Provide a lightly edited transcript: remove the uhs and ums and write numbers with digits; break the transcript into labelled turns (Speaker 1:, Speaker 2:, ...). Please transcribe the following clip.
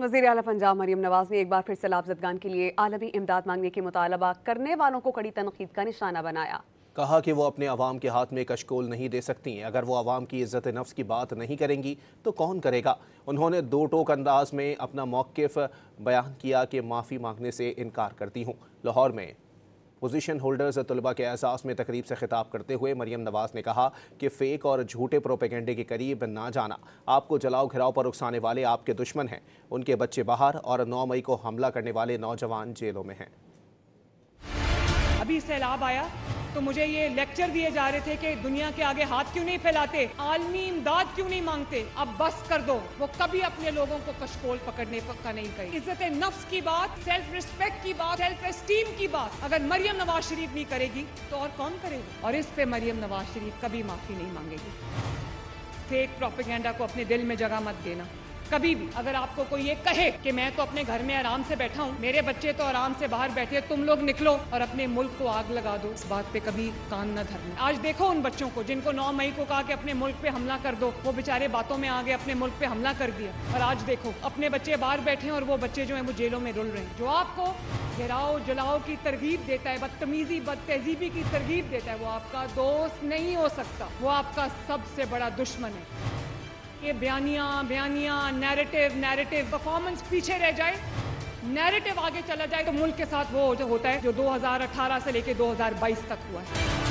Speaker 1: وزیر اعلیٰ پنجاب مریم نواز نے ایک بار پھر سیلاب زدگان کے لیے عالمی امداد مانگنے کی مطالبہ کرنے والوں کو کڑی تنقید کا نشانہ بنایا۔
Speaker 2: کہا کہ وہ اپنے عوام کے ہاتھ میں کشکول نہیں دے سکتی ہیں، اگر وہ عوام کی عزت نفس کی بات نہیں کریں گی تو کون کرے گا۔ انہوں نے دو ٹوک انداز میں اپنا موقف بیان کیا کہ معافی مانگنے سے انکار کرتی ہوں۔ لاہور میں پوزیشن ہولڈرز طلباء کے اعزاز میں تقریب سے خطاب کرتے ہوئے مریم نواز نے کہا کہ فیک اور جھوٹے پروپیگنڈے کے قریب نہ جانا، آپ کو جلاؤ گھراؤ پر اکسانے والے آپ کے دشمن ہیں، ان کے بچے باہر اور 9 مئی کو حملہ کرنے والے نوجوان جیلوں میں ہیں۔
Speaker 3: ابھی سیلاب آیا تو مجھے یہ لیکچر دیے جا رہے تھے کہ دنیا کے آگے ہاتھ کیوں نہیں پھیلاتے، عالمی امداد کیوں نہیں مانگتے۔ اب بس کر دو، وہ کبھی اپنے لوگوں کو کشکول پکڑنے کا نہیں کہی۔ عزت نفس کی بات، سیلف ریسپیکٹ کی بات، سیلف اسٹیم کی بات اگر مریم نواز شریف نہیں کرے گی تو اور کون کرے گا؟ اور اس پہ مریم نواز شریف کبھی معافی نہیں مانگے گی۔ فیک پروپیگنڈا کو اپنے دل میں جگہ مت دینا کبھی بھی۔ اگر آپ کو کوئی یہ کہے کہ میں تو اپنے گھر میں آرام سے بیٹھا ہوں، میرے بچے تو آرام سے باہر بیٹھے، تم لوگ نکلو اور اپنے ملک کو آگ لگا دو، اس بات پہ کبھی کان نہ دھرنا۔ آج دیکھو ان بچوں کو جن کو 9 مئی کو کہا کہ اپنے ملک پہ حملہ کر دو، وہ بیچارے باتوں میں آگے اپنے ملک پہ حملہ کر دیا، اور آج دیکھو اپنے بچے باہر بیٹھے ہیں اور وہ بچے جو ہیں وہ جیلوں میں رل رہے ہیں۔ جو آپ کو گھراؤ جلاؤ کی ترغیب دیتا ہے، بدتمیزی بد تہذیبی کی ترغیب دیتا ہے، وہ آپ کا دوست نہیں ہو سکتا، وہ آپ کا سب سے بڑا دشمن ہے۔ یہ بیانیاں نیریٹو پرفارمنس پیچھے رہ جائے، نیریٹو آگے چلا جائے تو ملک کے ساتھ وہ ہوتا ہے جو 2018 سے لے کے 2022 تک ہوا ہے۔